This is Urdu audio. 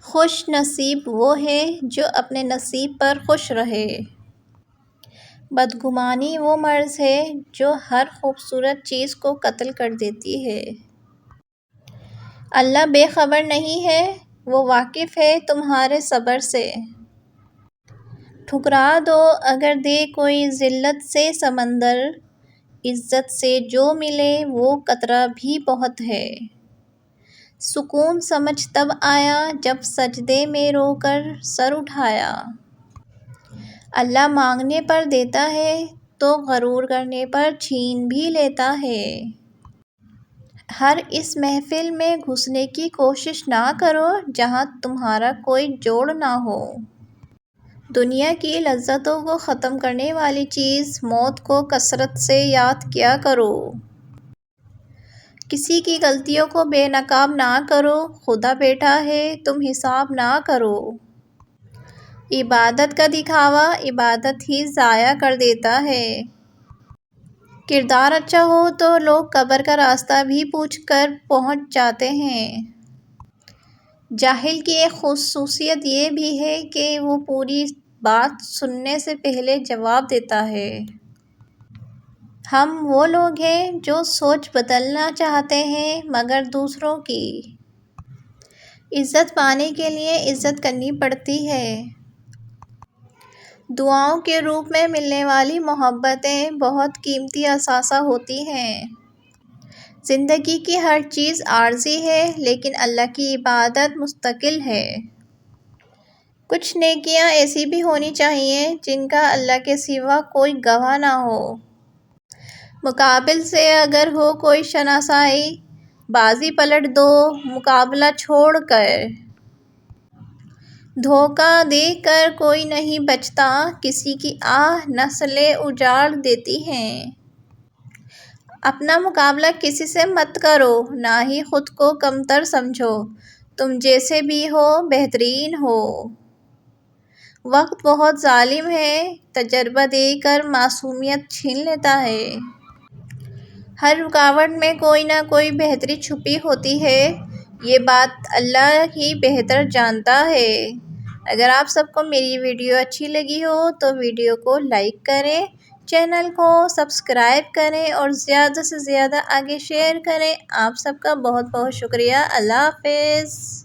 خوش نصیب وہ ہے جو اپنے نصیب پر خوش رہے۔ بدگمانی وہ مرض ہے جو ہر خوبصورت چیز کو قتل کر دیتی ہے۔ اللہ بے خبر نہیں ہے، وہ واقف ہے تمہارے صبر سے۔ ٹھکرا دو اگر دے کوئی ذلت سے سمندر، عزت سے جو ملے وہ قطرہ بھی بہت ہے۔ سکون سمجھ تب آیا جب سجدے میں رو کر سر اٹھایا۔ اللہ مانگنے پر دیتا ہے تو غرور کرنے پر چھین بھی لیتا ہے۔ ہر اس محفل میں گھسنے کی کوشش نہ کرو جہاں تمہارا کوئی جوڑ نہ ہو۔ دنیا کی لذتوں کو ختم کرنے والی چیز موت کو کثرت سے یاد کیا کرو۔ کسی کی غلطیوں کو بے نقاب نہ کرو، خدا بیٹھا ہے تم حساب نہ کرو۔ عبادت کا دکھاوا عبادت ہی ضائع کر دیتا ہے۔ کردار اچھا ہو تو لوگ قبر کا راستہ بھی پوچھ کر پہنچ جاتے ہیں۔ جاہل کی ایک خصوصیت یہ بھی ہے کہ وہ پوری بات سننے سے پہلے جواب دیتا ہے۔ ہم وہ لوگ ہیں جو سوچ بدلنا چاہتے ہیں مگر دوسروں کی۔ عزت پانے کے لیے عزت کرنی پڑتی ہے۔ دعاؤں کے روپ میں ملنے والی محبتیں بہت قیمتی اثاثہ ہوتی ہیں۔ زندگی کی ہر چیز عارضی ہے لیکن اللہ کی عبادت مستقل ہے۔ کچھ نیکیاں ایسی بھی ہونی چاہیے جن کا اللہ کے سوا کوئی گواہ نہ ہو۔ مقابل سے اگر ہو کوئی شناسائی، بازی پلٹ دو مقابلہ چھوڑ کر۔ دھوکہ دے کر کوئی نہیں بچتا، کسی کی آہ نسلیں اجاڑ دیتی ہیں۔ اپنا مقابلہ کسی سے مت کرو، نہ ہی خود کو کمتر سمجھو، تم جیسے بھی ہو بہترین ہو۔ وقت بہت ظالم ہے، تجربہ دے کر معصومیت چھین لیتا ہے۔ ہر رکاوٹ میں کوئی نہ کوئی بہتری چھپی ہوتی ہے، یہ بات اللہ ہی بہتر جانتا ہے۔ اگر آپ سب کو میری ویڈیو اچھی لگی ہو تو ویڈیو کو لائک کریں، چینل کو سبسکرائب کریں اور زیادہ سے زیادہ آگے شیئر کریں۔ آپ سب کا بہت بہت شکریہ۔ اللہ حافظ۔